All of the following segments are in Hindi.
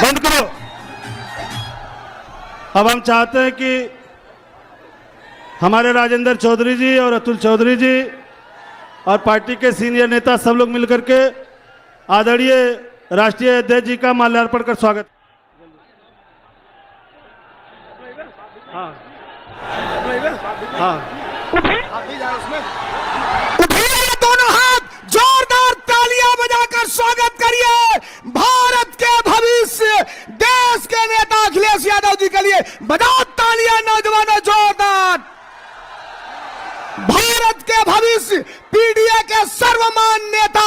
बंद करो। अब हम चाहते हैं कि हमारे राजेंद्र चौधरी जी और अतुल चौधरी जी और पार्टी के सीनियर नेता सब लोग मिलकर के आदरणीय राष्ट्रीय अध्यक्ष जी का माल्यार्पण कर स्वागत। हाँ हाँ, उठिए दोनों हाथ, जोरदार तालियां बजाकर स्वागत करिए भारत के भविष्य, देश के नेता अखिलेश यादव जी के लिए। बजाओ तालियां नौजवानों, जोरदार। भारत के भविष्य, पीडीए के सर्वमान नेता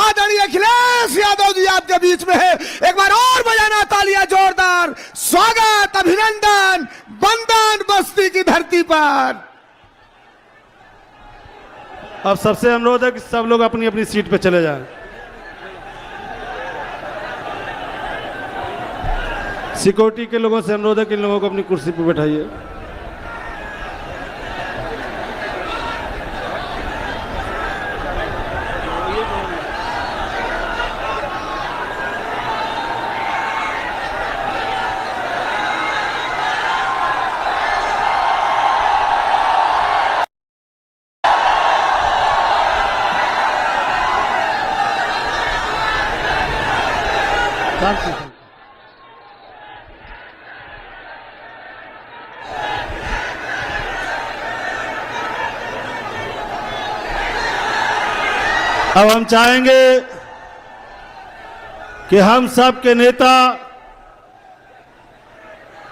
आदरणीय अखिलेश यादव जी आपके बीच में है। एक बार और बजाना तालियां, जोरदार स्वागत, अभिनंदन, वंदन बस्ती की धरती पर। अब सबसे अनुरोध है कि सब लोग अपनी अपनी सीट पे चले जाएं। सिक्योरिटी के लोगों से अनुरोध है कि इन लोगों को अपनी कुर्सी पर बैठाइए। अब हम चाहेंगे कि हम सब के नेता,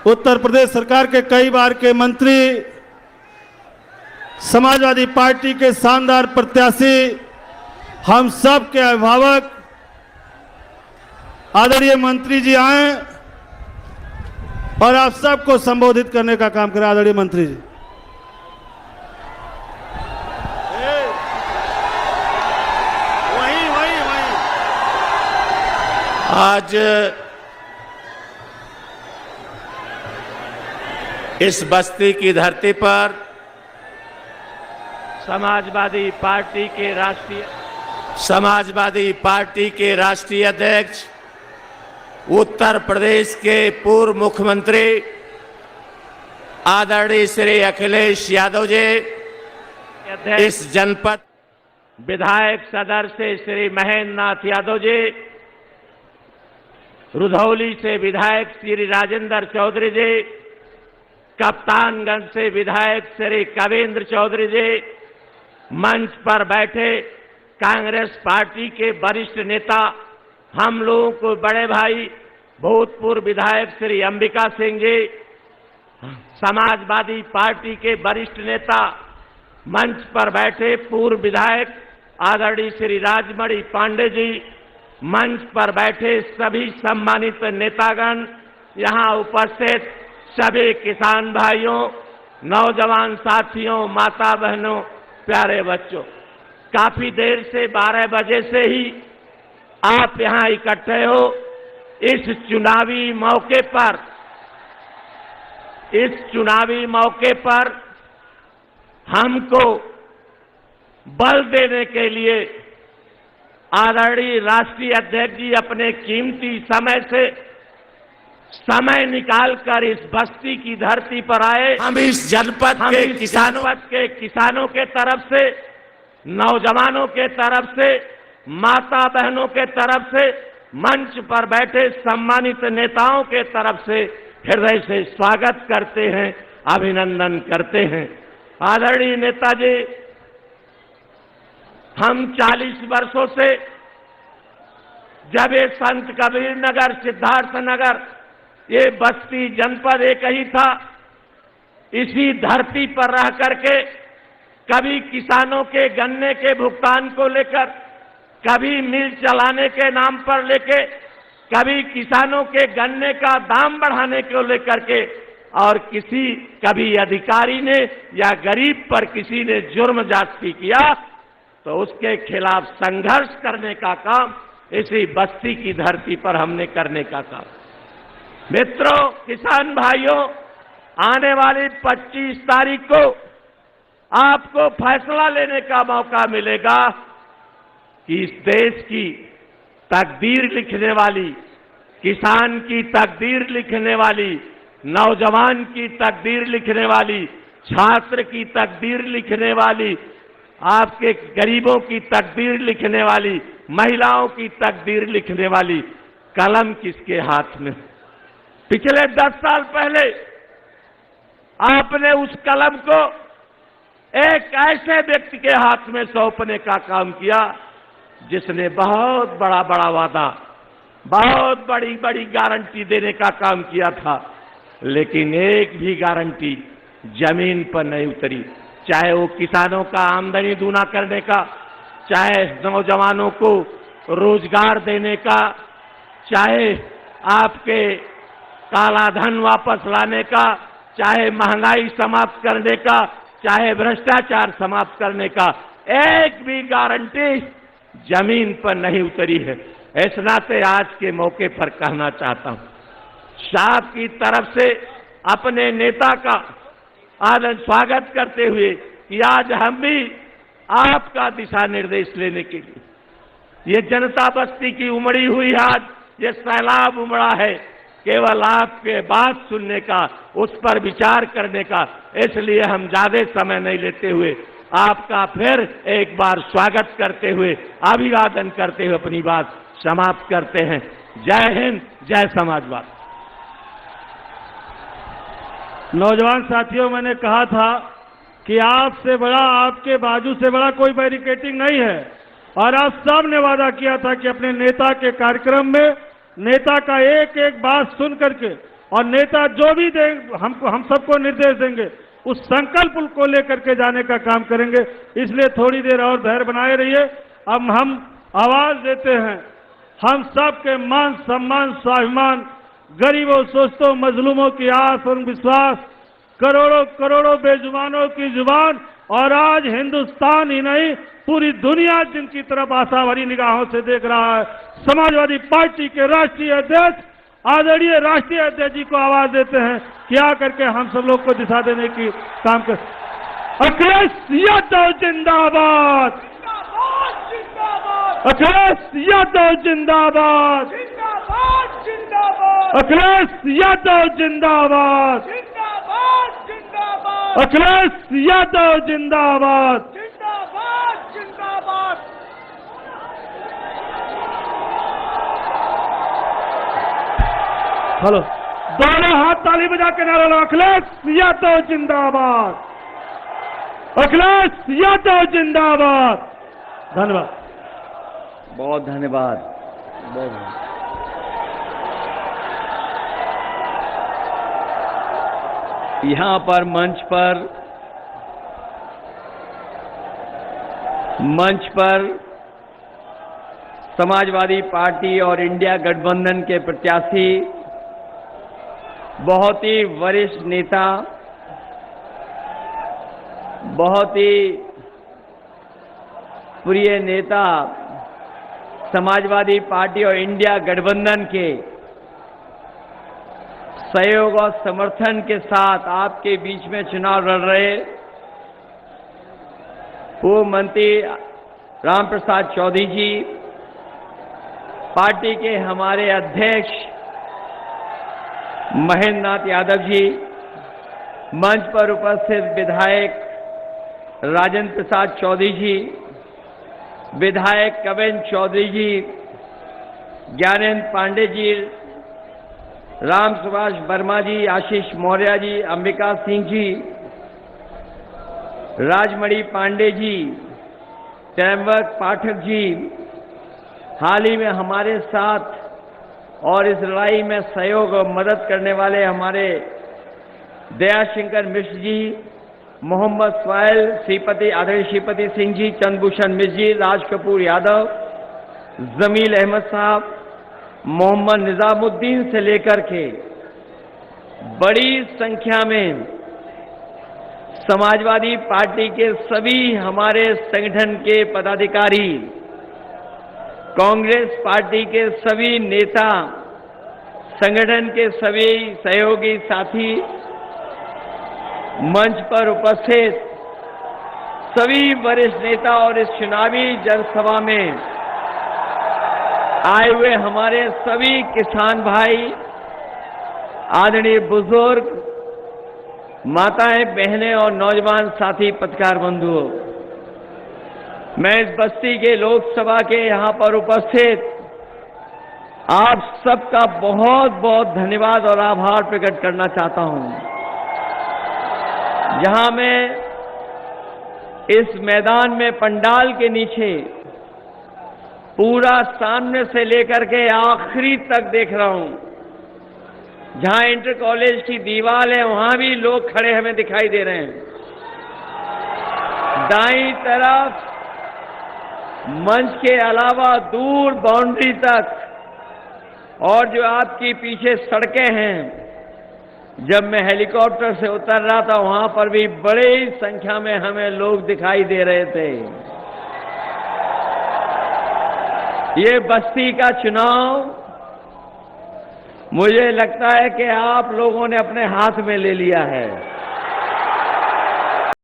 उत्तर प्रदेश सरकार के कई बार के मंत्री, समाजवादी पार्टी के शानदार प्रत्याशी, हम सब के अभिभावक आदरणीय मंत्री जी आए और आप सबको संबोधित करने का काम करें। आदरणीय मंत्री जी, आज इस बस्ती की धरती पर समाजवादी पार्टी के राष्ट्रीय अध्यक्ष, उत्तर प्रदेश के पूर्व मुख्यमंत्री आदरणीय श्री अखिलेश यादव जी, इस जनपद विधायक सदस्य श्री महेंद्र नाथ यादव जी, रुधौली से विधायक श्री राजेंद्र चौधरी जी, कप्तानगंज से विधायक श्री कविंद्र चौधरी जी, मंच पर बैठे कांग्रेस पार्टी के वरिष्ठ नेता, हम लोगों को बड़े भाई भूतपूर्व विधायक श्री अंबिका सिंह जी, समाजवादी पार्टी के वरिष्ठ नेता, मंच पर बैठे पूर्व विधायक आदरणीय श्री राजमणि पांडे जी, मंच पर बैठे सभी सम्मानित नेतागण, यहां उपस्थित सभी किसान भाइयों, नौजवान साथियों, माता बहनों, प्यारे बच्चों, काफी देर से 12 बजे से ही आप यहां इकट्ठे हो। इस चुनावी मौके पर हमको बल देने के लिए आदरणीय राष्ट्रीय अध्यक्ष जी अपने कीमती समय निकालकर इस बस्ती की धरती पर आए। हम इस जनपद के किसानों के तरफ से, नौजवानों के तरफ से, माता बहनों के तरफ से, मंच पर बैठे सम्मानित नेताओं के तरफ से हृदय से स्वागत करते हैं, अभिनंदन करते हैं। आदरणीय नेताजी, हम 40 वर्षों से, जब ये संत कबीर नगर, सिद्धार्थ नगर, ये बस्ती जनपद एक ही था, इसी धरती पर रह करके कभी किसानों के गन्ने के भुगतान को लेकर, कभी मिल चलाने के नाम पर लेके, कभी किसानों के गन्ने का दाम बढ़ाने को लेकर के, और कभी अधिकारी ने या गरीब पर किसी ने जुर्म ज्यादती किया तो उसके खिलाफ संघर्ष करने का काम इसी बस्ती की धरती पर हमने करने का काम। मित्रों, किसान भाइयों, आने वाली 25 तारीख को आपको फैसला लेने का मौका मिलेगा कि इस देश की तकदीर लिखने वाली किसान की तकदीर लिखने वाली, नौजवान की तकदीर लिखने वाली, छात्र की तकदीर लिखने वाली, आपके गरीबों की तकदीर लिखने वाली, महिलाओं की तकदीर लिखने वाली कलम किसके हाथ में? पिछले 10 साल पहले आपने उस कलम को एक ऐसे व्यक्ति के हाथ में सौंपने का काम किया जिसने बहुत बड़ा बड़ा वादा, बहुत बड़ी बड़ी गारंटी देने का काम किया था, लेकिन एक भी गारंटी जमीन पर नहीं उतरी। चाहे वो किसानों का आमदनी दूना करने का, चाहे नौजवानों को रोजगार देने का, चाहे आपके काला धन वापस लाने का, चाहे महंगाई समाप्त करने का, चाहे भ्रष्टाचार समाप्त करने का, एक भी गारंटी जमीन पर नहीं उतरी है। इस नाते आज के मौके पर कहना चाहता हूं, साहब की तरफ से अपने नेता का आनंद स्वागत करते हुए कि आज हम भी आपका दिशा निर्देश लेने के लिए, ये जनता बस्ती की उमड़ी हुई आज ये सैलाब उमड़ा है, केवल आपके बात सुनने का, उस पर विचार करने का, इसलिए हम ज्यादा समय नहीं लेते हुए आपका फिर एक बार स्वागत करते हुए, अभिवादन करते हुए अपनी बात समाप्त करते हैं। जय हिंद, जय समाजवाद। नौजवान साथियों, मैंने कहा था कि आपसे बड़ा, आपके बाजू से बड़ा कोई बैरिकेटिंग नहीं है, और आप सब ने वादा किया था कि अपने नेता के कार्यक्रम में नेता का एक एक बात सुन करके, और नेता जो भी दे हमको, हम सबको निर्देश देंगे, उस संकल्प को लेकर के जाने का काम करेंगे। इसलिए थोड़ी देर और धैर्य बनाए रहिए। अब हम आवाज देते हैं, हम सब के मान सम्मान स्वाभिमान, गरीबों शोषितों मजलूमों की आस और विश्वास, करोड़ों करोड़ों बेजुबानों की जुबान, और आज हिंदुस्तान ही नहीं पूरी दुनिया जिनकी तरफ आशा भरी निगाहों से देख रहा है, समाजवादी पार्टी के राष्ट्रीय अध्यक्ष, आदरणीय राष्ट्रीय अध्यक्ष जी को आवाज देते हैं कि आकर के हम सब लोग को दिशा देने की काम कर। अखिलेश यादव जिंदाबाद, अखिलेश यादव जिंदाबाद, अखिलेश यादव जिंदाबाद, अखिलेश यादव जिंदाबाद। हेलो, दोनों हाथ ताली बजा के नारा लो, अखिलेश यादव जिंदाबाद, अखिलेश यादव जिंदाबाद। धन्यवाद, बहुत धन्यवाद, बहुत धन्यवाद। यहाँ पर मंच पर समाजवादी पार्टी और इंडिया गठबंधन के प्रत्याशी, बहुत ही वरिष्ठ नेता, बहुत ही प्रिय नेता, समाजवादी पार्टी और इंडिया गठबंधन के सहयोग और समर्थन के साथ आपके बीच में चुनाव लड़ रहे पूर्व मंत्री राम प्रसाद चौधरी जी, पार्टी के हमारे अध्यक्ष महेंद्र नाथ यादव जी, मंच पर उपस्थित विधायक राजेंद्र प्रसाद चौधरी जी, विधायक कविन चौधरी जी, ज्ञानेंद्र पांडे जी, राम सुभाष वर्मा जी, आशीष मौर्य जी, अंबिका सिंह जी, राजमणि पांडे जी, त्रयंबक पाठक जी, हाल ही में हमारे साथ और इस लड़ाई में सहयोग और मदद करने वाले हमारे दयाशंकर मिश्र जी, मोहम्मद स्वाइल, श्रीपति आदरणीय श्रीपति सिंह जी, चंद्रभूषण मिश्र जी, राज कपूर यादव, जमील अहमद साहब, मोहम्मद निजामुद्दीन से लेकर के बड़ी संख्या में समाजवादी पार्टी के सभी हमारे संगठन के पदाधिकारी, कांग्रेस पार्टी के सभी नेता, संगठन के सभी सहयोगी साथी, मंच पर उपस्थित सभी वरिष्ठ नेता और इस चुनावी जनसभा में आए हुए हमारे सभी किसान भाई, आदरणीय बुजुर्ग, माताएं, बहनें और नौजवान साथी पत्रकार बंधुओं, मैं इस बस्ती के लोकसभा के यहां पर उपस्थित आप सबका बहुत बहुत धन्यवाद और आभार प्रकट करना चाहता हूं। जहां मैं इस मैदान में पंडाल के नीचे पूरा सामने से लेकर के आखिरी तक देख रहा हूं, जहां इंटर कॉलेज की दीवार है वहां भी लोग खड़े हमें दिखाई दे रहे हैं। दाईं तरफ मंच के अलावा दूर बाउंड्री तक और जो आपकी पीछे सड़कें हैं, जब मैं हेलीकॉप्टर से उतर रहा था वहां पर भी बड़ी संख्या में हमें लोग दिखाई दे रहे थे। ये बस्ती का चुनाव मुझे लगता है कि आप लोगों ने अपने हाथ में ले लिया है।